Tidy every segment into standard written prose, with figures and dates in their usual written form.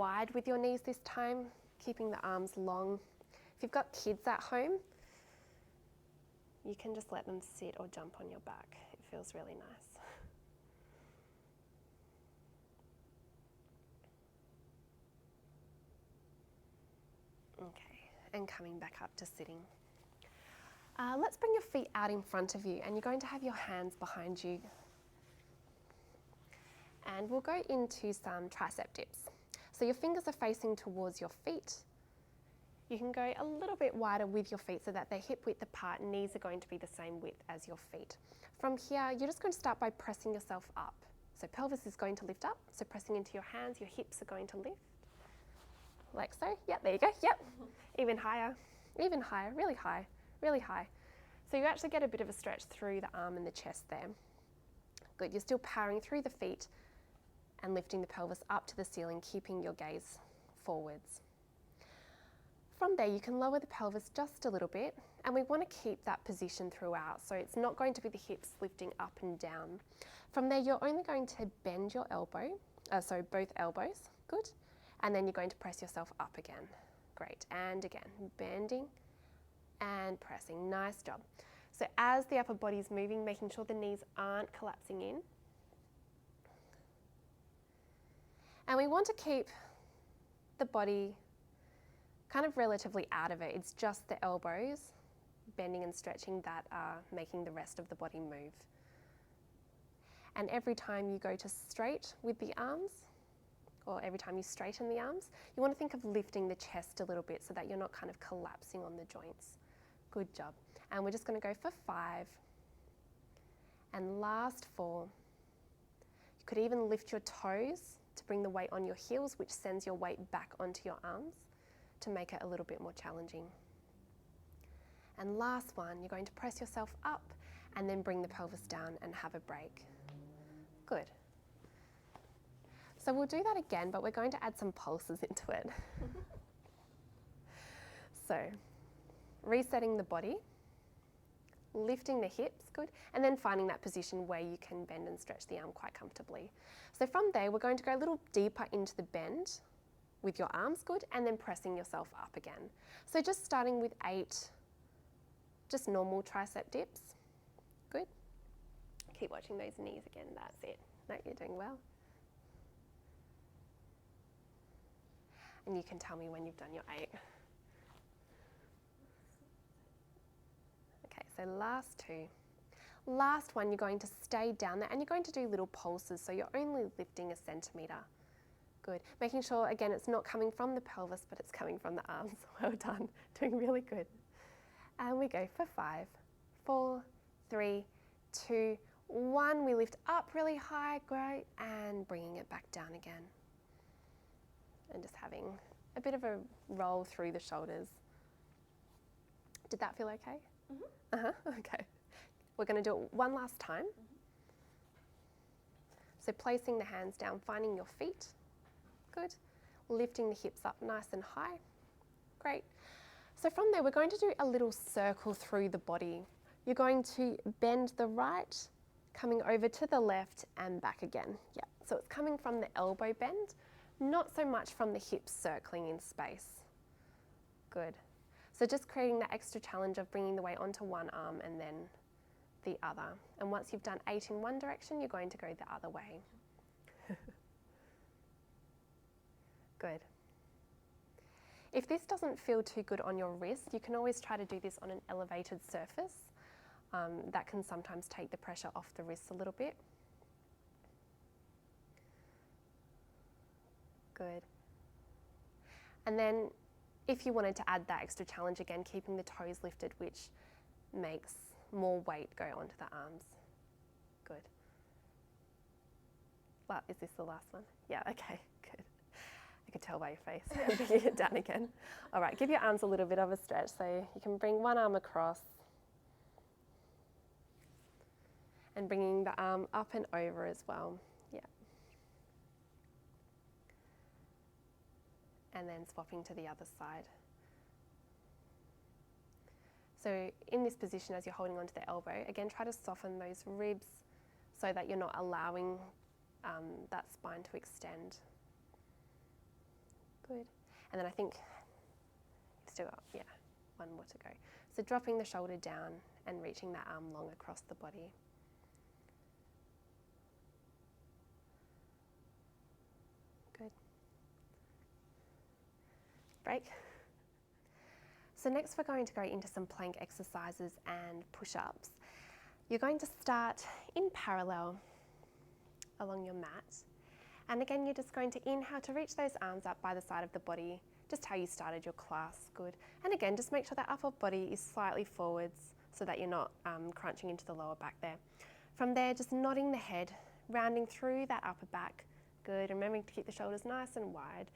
wide with your knees this time, keeping the arms long. If you've got kids at home, you can just let them sit or jump on your back. It feels really nice. Okay, and coming back up to sitting. Let's bring your feet out in front of you, and you're going to have your hands behind you. And we'll go into some tricep dips. So your fingers are facing towards your feet. You can go a little bit wider with your feet so that they're hip width apart. Knees are going to be the same width as your feet. From here, you're just going to start by pressing yourself up. So pelvis is going to lift up. So pressing into your hands, your hips are going to lift. Like so. Yep, there you go. Yep. Even higher, really high, really high. So you actually get a bit of a stretch through the arm and the chest there. Good. You're still powering through the feet and lifting the pelvis up to the ceiling, keeping your gaze forwards. From there, you can lower the pelvis just a little bit, and we want to keep that position throughout. So it's not going to be the hips lifting up and down. From there, you're only going to bend your elbow, both elbows, good. And then you're going to press yourself up again. Great, and again, bending and pressing, nice job. So as the upper body is moving, making sure the knees aren't collapsing in. And we want to keep the body kind of relatively out of it. It's just the elbows, bending and stretching, that are making the rest of the body move. And every time you go to straight with the arms, or every time you straighten the arms, you want to think of lifting the chest a little bit so that you're not kind of collapsing on the joints. Good job. And we're just going to go for 5. And last 4. You could even lift your toes to bring the weight on your heels, which sends your weight back onto your arms to make it a little bit more challenging. And last one, you're going to press yourself up and then bring the pelvis down and have a break. Good. So we'll do that again, but we're going to add some pulses into it. So, resetting the body, lifting the hips, good, and then finding that position where you can bend and stretch the arm quite comfortably. So from there, we're going to go a little deeper into the bend with your arms, good, and then pressing yourself up again. So just starting with 8, just normal tricep dips, good. Keep watching those knees again, that's it. No, you're doing well. And you can tell me when you've done your 8. Okay, so last 2. Last one, you're going to stay down there and you're going to do little pulses, so you're only lifting a centimetre. Good. Making sure, again, it's not coming from the pelvis, but it's coming from the arms. Well done. Doing really good. And we go for 5, 4, 3, 2, 1. We lift up really high, great, and bringing it back down again. And just having a bit of a roll through the shoulders. Did that feel okay? Mm-hmm. Okay. We're going to do it one last time. Mm-hmm. So placing the hands down, finding your feet. Good. Lifting the hips up nice and high. Great. So from there, we're going to do a little circle through the body. You're going to bend the right, coming over to the left and back again. Yeah. So it's coming from the elbow bend, not so much from the hips circling in space. Good. So just creating that extra challenge of bringing the weight onto one arm and then the other. And once you've done 8 in one direction, you're going to go the other way. Good. If this doesn't feel too good on your wrist, you can always try to do this on an elevated surface. That can sometimes take the pressure off the wrists a little bit. Good. And then if you wanted to add that extra challenge, again, keeping the toes lifted, which makes more weight go onto the arms. Good. Well, is this the last one? Yeah, okay, good. I could tell by your face. Bringing it down again. All right, give your arms a little bit of a stretch. So you can bring one arm across and bringing the arm up and over as well. Yeah. And then swapping to the other side. So in this position, as you're holding onto the elbow, again, try to soften those ribs so that you're not allowing that spine to extend. Good. And then I think you've still got, yeah, one more to go. So dropping the shoulder down and reaching that arm long across the body. Good. Break. So next we're going to go into some plank exercises and push-ups. You're going to start in parallel along your mat. And again, you're just going to inhale to reach those arms up by the side of the body, just how you started your class. Good. And again, just make sure that upper body is slightly forwards so that you're not crunching into the lower back there. From there, just nodding the head, rounding through that upper back. Good. Remembering to keep the shoulders nice and wide.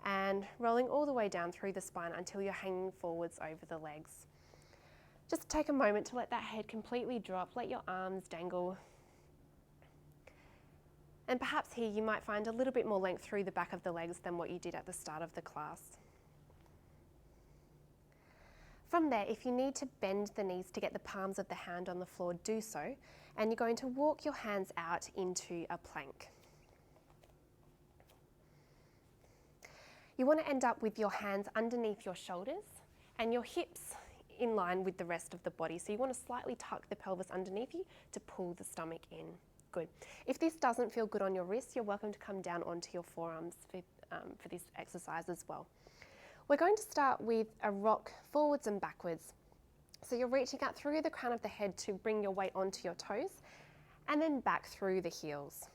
And rolling all the way down through the spine until you're hanging forwards over the legs. Just take a moment to let that head completely drop, let your arms dangle. And perhaps here you might find a little bit more length through the back of the legs than what you did at the start of the class. From there, if you need to bend the knees to get the palms of the hand on the floor, do so. And you're going to walk your hands out into a plank. You want to end up with your hands underneath your shoulders and your hips in line with the rest of the body. So you want to slightly tuck the pelvis underneath you to pull the stomach in. Good. If this doesn't feel good on your wrists, you're welcome to come down onto your forearms for this exercise as well. We're going to start with a rock forwards and backwards. So you're reaching out through the crown of the head to bring your weight onto your toes and then back through the heels.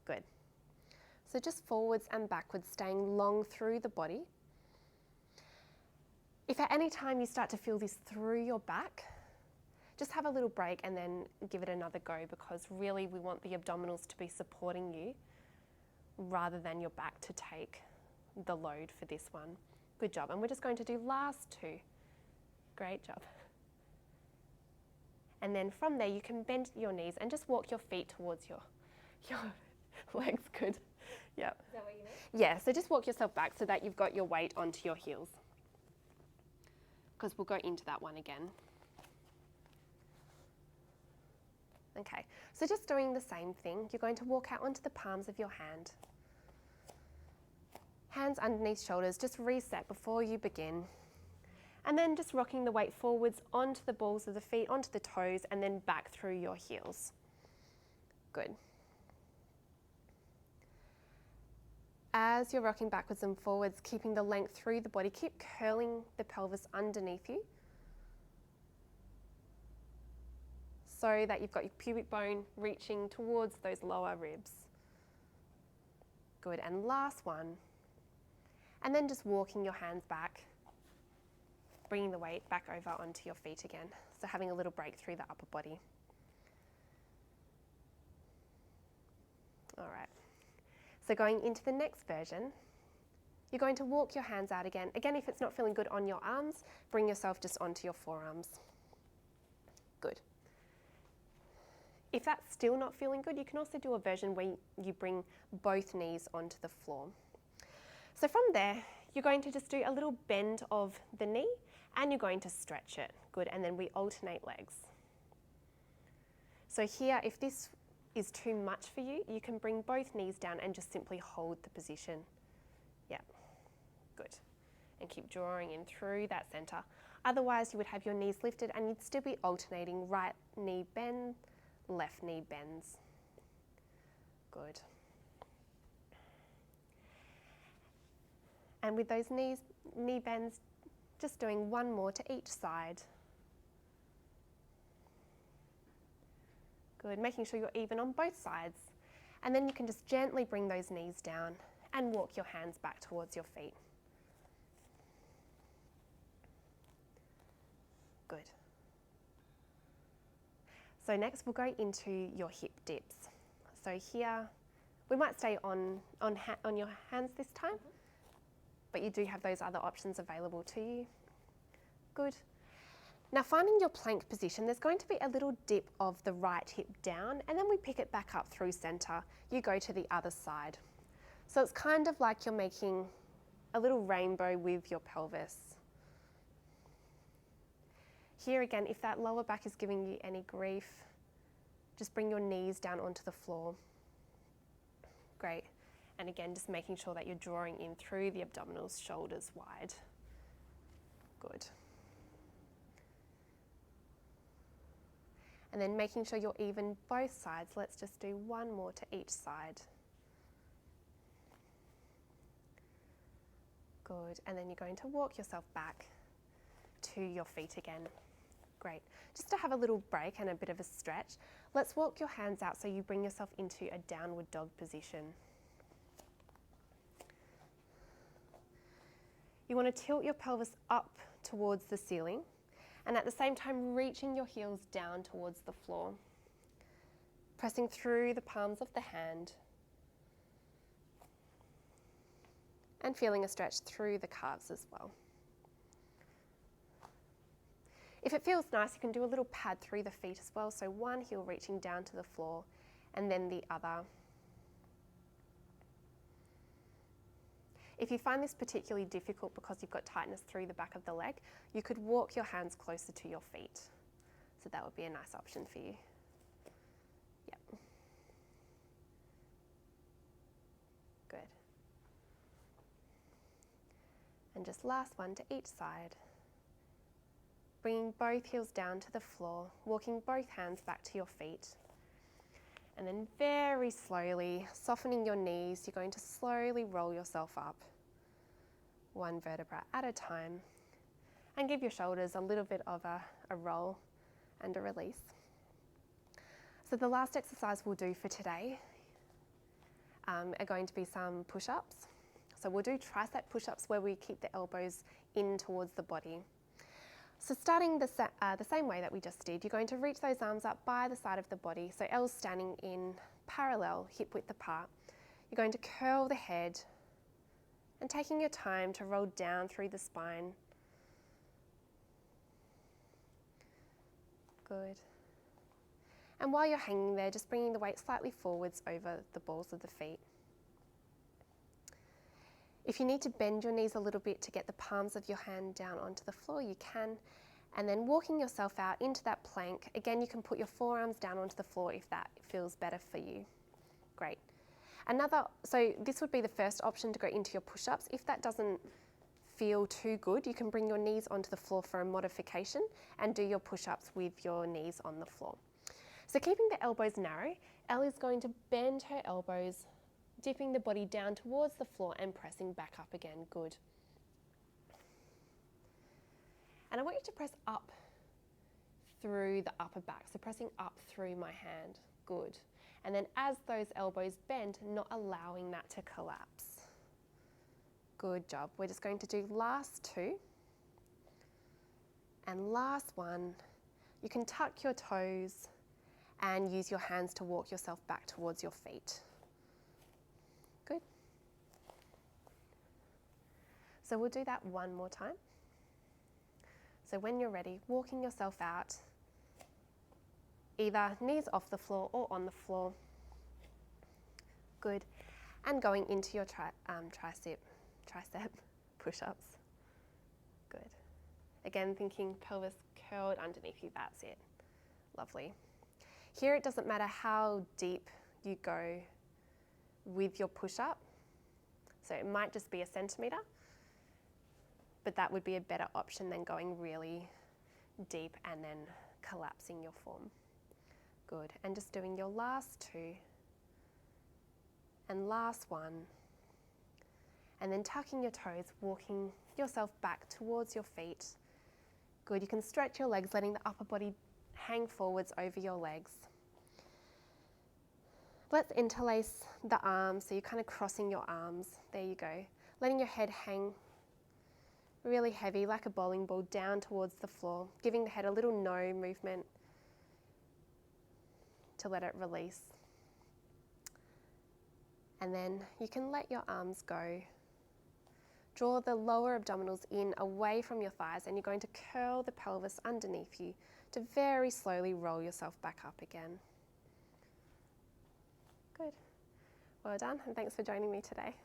Good. So just forwards and backwards, staying long through the body. If at any time you start to feel this through your back, just have a little break and then give it another go, because really we want the abdominals to be supporting you rather than your back to take the load for this one. Good job. And we're just going to do last two. Great job. And then from there you can bend your knees and just walk your feet towards your legs. Good. Yep. Is that what you meant? Yeah, so just walk yourself back so that you've got your weight onto your heels, because we'll go into that one again. Okay, so just doing the same thing, you're going to walk out onto the palms of your hand. Hands underneath shoulders, just reset before you begin. And then just rocking the weight forwards onto the balls of the feet, onto the toes, and then back through your heels. Good. As you're rocking backwards and forwards, keeping the length through the body, keep curling the pelvis underneath you, so that you've got your pubic bone reaching towards those lower ribs. Good, and last one. And then just walking your hands back, bringing the weight back over onto your feet again. So having a little break through the upper body. All right, so going into the next version, you're going to walk your hands out again. Again, if it's not feeling good on your arms, bring yourself just onto your forearms. Good. If that's still not feeling good, you can also do a version where you bring both knees onto the floor. So from there, you're going to just do a little bend of the knee and you're going to stretch it. Good, and then we alternate legs. So here, if this is too much for you, you can bring both knees down and just simply hold the position. Yeah, good. And keep drawing in through that center. Otherwise, you would have your knees lifted and you'd still be alternating right knee bend, left knee bends. Good. And with those knee bends, just doing one more to each side. Good, making sure you're even on both sides. And then you can just gently bring those knees down and walk your hands back towards your feet. Good. So next we'll go into your hip dips. So here, we might stay on your hands this time, but you do have those other options available to you. Good. Now finding your plank position, there's going to be a little dip of the right hip down, and then we pick it back up through center. You go to the other side. So it's kind of like you're making a little rainbow with your pelvis. Here again, if that lower back is giving you any grief, just bring your knees down onto the floor. Great. And again, just making sure that you're drawing in through the abdominals, shoulders wide. Good. And then making sure you're even both sides. Let's just do one more to each side. Good. And then you're going to walk yourself back to your feet again. Great. Just to have a little break and a bit of a stretch, let's walk your hands out so you bring yourself into a downward dog position. You want to tilt your pelvis up towards the ceiling and at the same time reaching your heels down towards the floor. Pressing through the palms of the hand and feeling a stretch through the calves as well. If it feels nice, you can do a little pad through the feet as well, so one heel reaching down to the floor and then the other. If you find this particularly difficult because you've got tightness through the back of the leg, you could walk your hands closer to your feet. So that would be a nice option for you. Yep. Good. And just last one to each side. Bringing both heels down to the floor, walking both hands back to your feet. And then very slowly, softening your knees, you're going to slowly roll yourself up, one vertebra at a time, and give your shoulders a little bit of a roll and a release. So the last exercise we'll do for today are going to be some push-ups. So we'll do tricep push-ups where we keep the elbows in towards the body. So starting the same way that we just did, you're going to reach those arms up by the side of the body, so L's standing in parallel, hip width apart. You're going to curl the head and taking your time to roll down through the spine. Good. And while you're hanging there, just bringing the weight slightly forwards over the balls of the feet. If you need to bend your knees a little bit to get the palms of your hand down onto the floor, you can. And then walking yourself out into that plank. Again, you can put your forearms down onto the floor if that feels better for you. Great. So this would be the first option to go into your push-ups. If that doesn't feel too good, you can bring your knees onto the floor for a modification and do your push-ups with your knees on the floor. So keeping the elbows narrow, Elle is going to bend her elbows, dipping the body down towards the floor and pressing back up again. Good. And I want you to press up through the upper back, so pressing up through my hand. Good. And then as those elbows bend, not allowing that to collapse. Good job. We're just going to do last two. And last one, you can tuck your toes and use your hands to walk yourself back towards your feet. Good. So we'll do that one more time. So when you're ready, walking yourself out, either knees off the floor or on the floor. Good. And going into your tricep push-ups. Good. Again, thinking pelvis curled underneath you, that's it. Lovely. Here it doesn't matter how deep you go with your push-up. So it might just be a centimetre, but that would be a better option than going really deep and then collapsing your form. Good. And just doing your last two and last one. And then tucking your toes, walking yourself back towards your feet. Good. You can stretch your legs, letting the upper body hang forwards over your legs. Let's interlace the arms, so you're kind of crossing your arms. There you go. Letting your head hang really heavy, like a bowling ball, down towards the floor, giving the head a little no movement to let it release. And then you can let your arms go. Draw the lower abdominals in away from your thighs, and you're going to curl the pelvis underneath you to very slowly roll yourself back up again. Good. Well done, and thanks for joining me today.